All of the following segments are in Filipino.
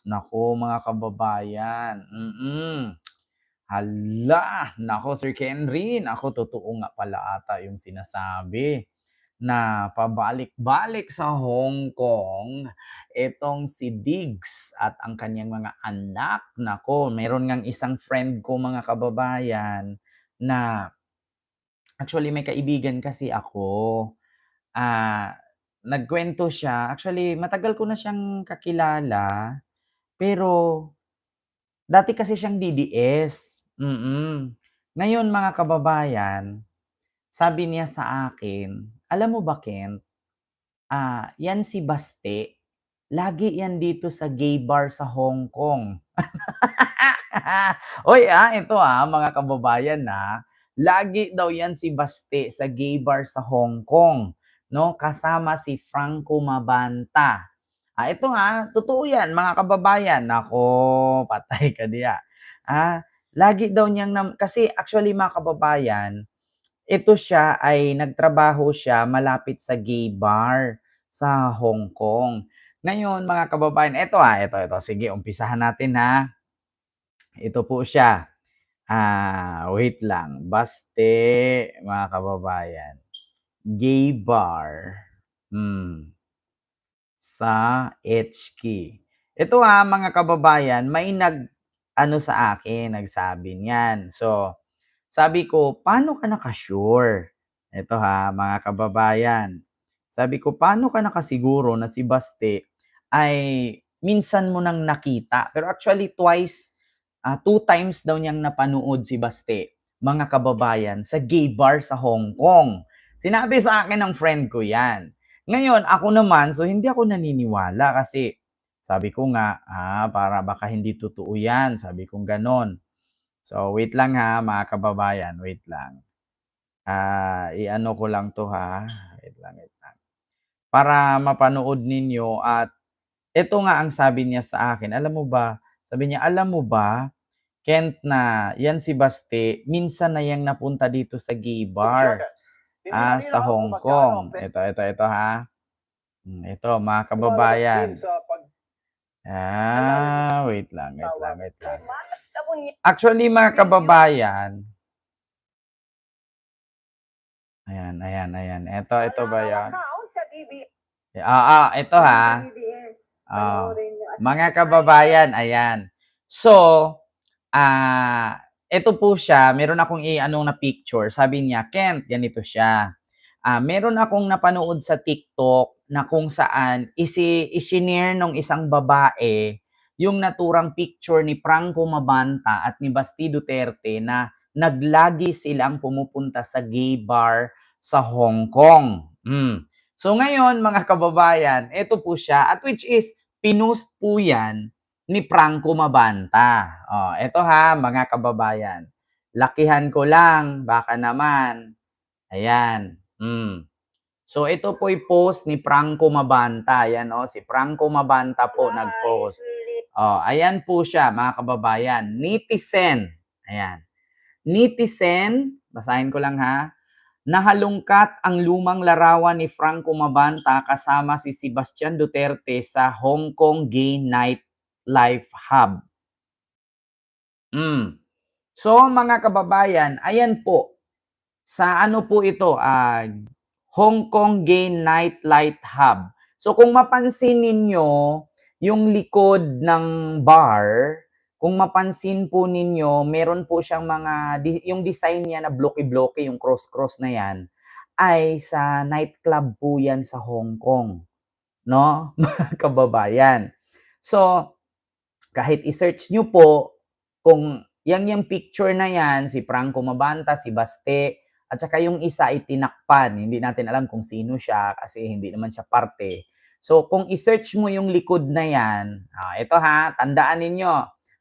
Naku mga kababayan, hala, naku Sir Kenry, naku totoo nga pala ata yung sinasabi na pabalik-balik sa Hong Kong itong si Diggs at ang kanyang mga anak. Naku, meron ngang isang friend ko mga kababayan na actually may kaibigan kasi ako. Ah, Nagkuwento siya, actually matagal ko na siyang kakilala, pero dati kasi siyang DDS, Ngayon mga kababayan, sabi niya sa akin, "Alam mo ba Kent, 'yan si Baste, lagi 'yan dito sa gay bar sa Hong Kong." Uy, ito, mga kababayan, lagi daw 'yan si Baste sa gay bar sa Hong Kong, 'no, kasama si Franco Mabanta. Ito totoo 'yan mga kababayan. Naku, patay ka diya. Lagi daw niyang kasi actually mga kababayan, ito siya ay nagtrabaho siya malapit sa gay bar sa Hong Kong. Ngayon mga kababayan, ito, sige umpisahan natin, Ito po siya. Wait lang, Baste mga kababayan, gay bar, sa HK. Ito, mga kababayan, may nag-ano sa akin, nagsabi niyan. So, sabi ko, "Paano ka naka-sure?" Ito, mga kababayan. Sabi ko, "Paano ka nakasiguro na si Baste ay minsan mo nang nakita?" Pero actually twice, 2 times daw niyang napanood si Baste, mga kababayan, sa gay bar sa Hong Kong. Sinabi sa akin ng friend ko 'yan. Ngayon ako naman, so hindi ako naniniwala kasi sabi ko nga, para baka hindi totoo 'yan, sabi kong gano'n. So wait lang, mga kababayan, wait lang. I-ano ko lang 'to, wait lang. Para mapanood ninyo at ito nga ang sabi niya sa akin, alam mo ba, sabi niya, "Alam mo ba, Kent, na 'yan si Baste minsan na 'yang napunta dito sa gay bar, sa Hong Kong." Ito, ito mga kababayan. Wait lang. Actually mga kababayan, ayan. Ito ba 'yan? Ito, mga kababayan, ayan. So, ito po siya, meron akong i-ano na picture. Sabi niya, "Kent, ganito siya. Meron akong napanood sa TikTok na kung saan isinare nung isang babae yung naturang picture ni Franco Mabanta at ni Basti Duterte na naglagi silang pumupunta sa gay bar sa Hong Kong." So ngayon mga kababayan, ito po siya at which is pinost po 'yan ni Franco Mabanta. Eto mga kababayan. Lakihan ko lang, baka naman. Ayan. So ito po'y post ni Franco Mabanta. Ayan, si Franco Mabanta po nag-post. Ayan po siya mga kababayan. Netizen. Ayan. Netizen, basahin ko lang, "Nahalungkat ang lumang larawan ni Franco Mabanta kasama si Sebastian Duterte sa Hong Kong Gay Nightlife Hub." So mga kababayan, ayan po, sa ano po ito, Hong Kong Gay Nightlife Hub. So kung mapansin ninyo, yung likod ng bar, kung mapansin po ninyo, meron po siyang mga, yung design niya na bloke-bloke, yung cross-cross na yan, ay sa nightclub po yan sa Hong Kong. No, mga kababayan. So, kahit i-search nyo po, kung yung picture na yan, si Franco Mabanta, si Baste, at saka yung isa ay tinakpan. Hindi natin alam kung sino siya kasi hindi naman siya parte. So, kung i-search mo yung likod na yan, ito tandaan ninyo,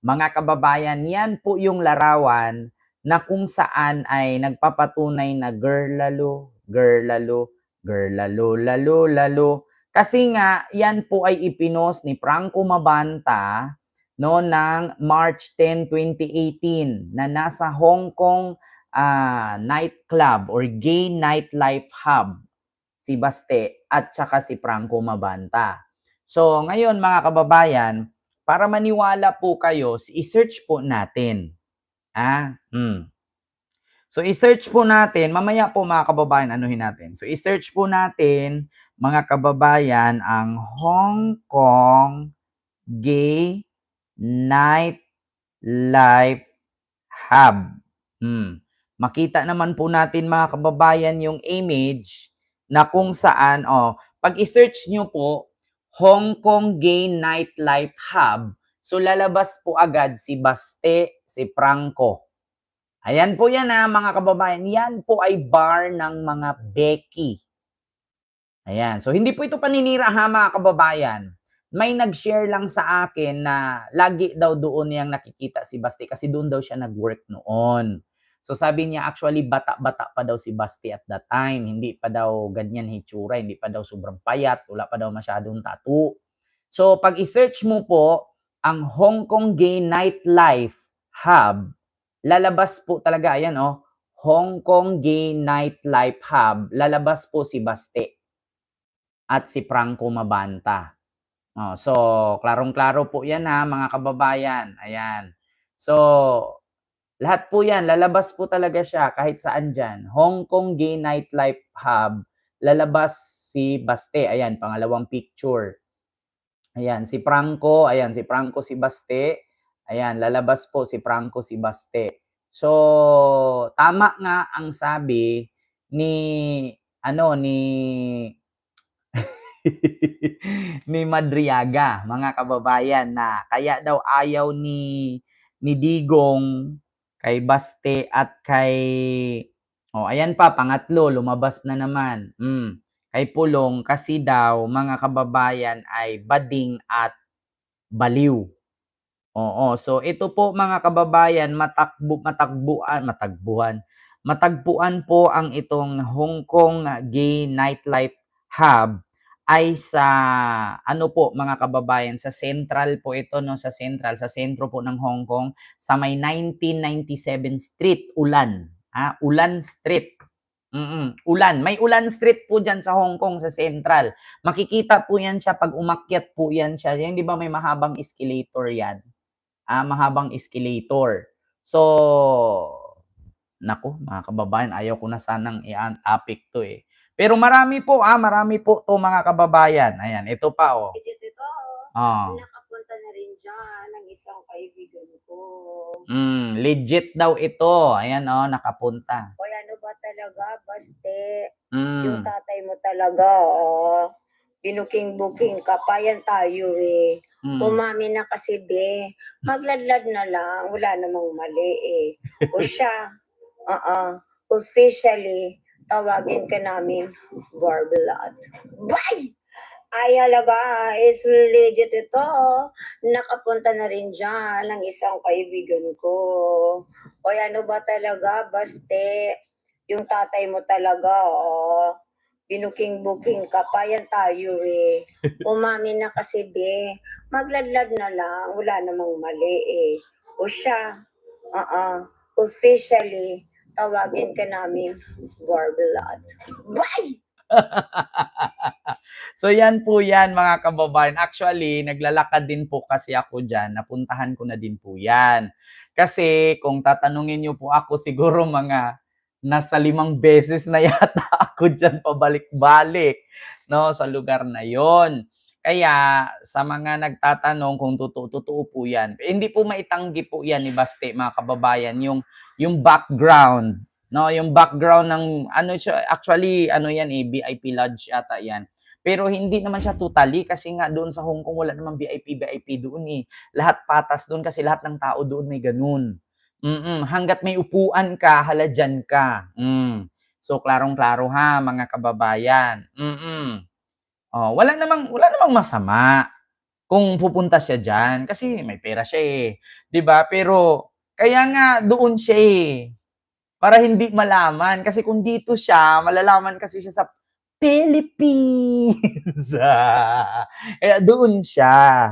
mga kababayan, yan po yung larawan na kung saan ay nagpapatunay na girl lalo, girl lalo, girl lalo, lalo, lalo. Kasi nga, yan po ay ipinost ni Franco Mabanta no ng March 10, 2018 na nasa Hong Kong nightclub or gay nightlife hub si Baste at saka si Franco Mabanta. So ngayon mga kababayan, para maniwala po kayo, i-search po natin. So, i-search po natin, mamaya po mga kababayan, anuhin natin. So, i-search po natin, mga kababayan, ang Hong Kong Gay Nightlife Hub. Makita naman po natin mga kababayan yung image na kung saan, pag i-search nyo po, Hong Kong Gay Nightlife Hub, so lalabas po agad si Baste, si Franco. Ayan po yan mga kababayan. Yan po ay bar ng mga Becky. Ayan. So, hindi po ito paninira mga kababayan. May nag-share lang sa akin na lagi daw doon niyang nakikita si Basti kasi doon daw siya nag-work noon. So, sabi niya actually bata-bata pa daw si Basti at that time. Hindi pa daw ganyan hitsura, hindi pa daw sobrang payat, wala pa daw masyadong tattoo. So, pag i-search mo po ang Hong Kong Gay Nightlife Hub, lalabas po talaga, ayan Hong Kong Gay Nightlife Hub, lalabas po si Baste at si Franco Mabanta. So, klarong-klaro po yan mga kababayan. Ayan. So, lahat po yan, lalabas po talaga siya kahit saan dyan. Hong Kong Gay Nightlife Hub, lalabas si Baste. Ayan, pangalawang picture. Ayan, si Franco, si Baste. Ayan, lalabas po si Franco, si Baste. So, tama nga ang sabi ni ni Madriaga, mga kababayan, na kaya daw ayaw ni Digong kay Baste at kay ayan pa, pangatlo, lumabas na naman. Kay Pulong kasi daw, mga kababayan, ay bading at baliw. So ito po mga kababayan, matagpuan po ang itong Hong Kong Gay Nightlife Hub ay sa mga kababayan, sa Central po ito sa sentro po ng Hong Kong, sa may 1997 Street, Ulan. Ulan Street. Ulan. May Ulan Street po dyan sa Hong Kong, sa Central. Makikita po yan siya pag umakyat po yan siya. Yan, di ba may mahabang escalator yan? Mahabang escalator. So, naku, mga kababayan, ayaw ko na sanang i-topic to eh. Pero marami po to mga kababayan. Ayan, ito pa Ito, nakapunta na rin dyan ng isang kaibigan ko. Legit daw ito. Ayan nakapunta. O ano ba talaga, Baste? Yung tatay mo talaga, binuking-buking ka pa, yan tayo eh. Umami na kasi be, magladlad na lang, wala namang mali eh. O siya, officially, tawagin ka namin Barbelat. Bye! Ay, halaga, is legit ito. Nakapunta na rin dyan ng isang kaibigan ko. O ano ba talaga, Baste? Yung tatay mo talaga, binuking-buking ka pa, yan tayo eh. Umami na kasi be, magladlad na lang, wala namang mali eh. O siya, officially, tawagin ka namin Barbelat. Bye! So yan po yan mga kababayan. Actually, naglalakad din po kasi ako dyan. Napuntahan ko na din po yan. Kasi kung tatanungin niyo po ako, siguro mga nasa 5 beses na yata ako dyan pabalik-balik sa lugar na yon. Kaya sa mga nagtatanong kung totoo po yan, hindi po maitanggi po yan ni Baste mga kababayan, yung background. Yung background ng siya, actually yan VIP lodge yata yan. Pero hindi naman siya totally kasi nga doon sa Hong Kong wala namang VIP doon eh. Lahat patas doon kasi lahat ng tao doon may ganun. Hanggat may upuan ka, hala dyan ka. So klarong-klaro mga kababayan. Wala namang masama kung pupunta siya diyan kasi may pera siya eh. 'Di ba? Pero kaya nga doon siya eh. Para hindi malaman. Kasi kung dito siya, malalaman kasi siya sa Philippines. Kaya doon siya.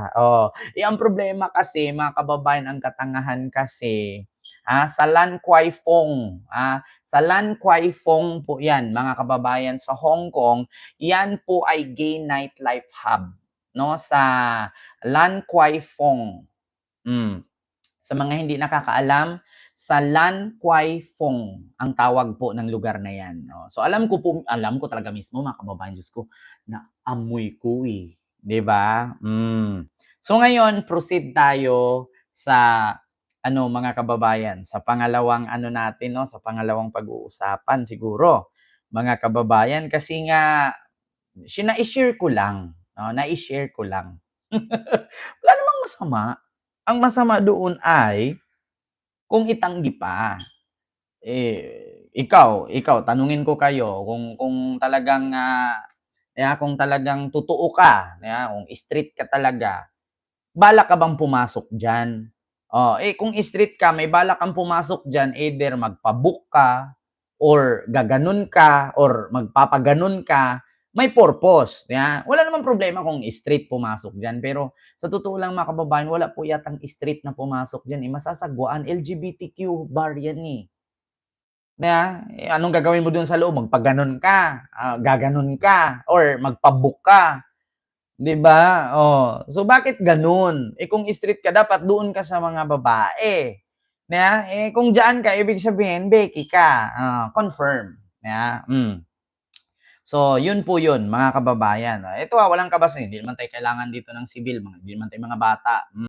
Ang problema kasi, mga kababayan, ang katangahan kasi, sa Lan Kwai Fong. Sa Lan Kwai Fong po yan, mga kababayan, sa Hong Kong, yan po ay gay nightlife hub. no, sa Lan Kwai Fong. Sa mga hindi nakakaalam, sa Lan Kwai Fong ang tawag po ng lugar na yan. No? So alam ko talaga mismo mga kababayan, Diyos ko, na amoy ko eh. 'Di ba? So ngayon, proceed tayo sa mga kababayan, sa pangalawang natin, no, sa pangalawang pag-uusapan siguro, mga kababayan, kasi nga nai-share ko lang, no, nai-share ko lang. Wala namang masama. Ang masama doon ay kung itanggi pa. Ikaw tanungin ko kayo kung talagang, kung talagang totoo ka, kung street ka talaga, balak ka bang pumasok diyan? Oh, kung street ka, may balak kang pumasok diyan, either magpa-book ka or gaganon ka or magpapaganon ka, may purpose, wala namang problema kung street pumasok diyan. Pero sa totoo lang mga kababayan, wala po yatang street na pumasok diyan, masasagwaan. LGBTQ bar yan, eh. Anong gagawin mo dun sa loob? Magpaganon ka, gaganon ka, or magpa-book ka. 'Di ba? Oh, so bakit gano'n? Kung street ka dapat doon ka sa mga babae, kung diyan ka ibig sabihin beki ka, confirm, So, 'yun po 'yun mga kababayan. Ito, walang kabas, hindi naman tayo kailangan dito ng sibil, hindi naman tayo mga bata.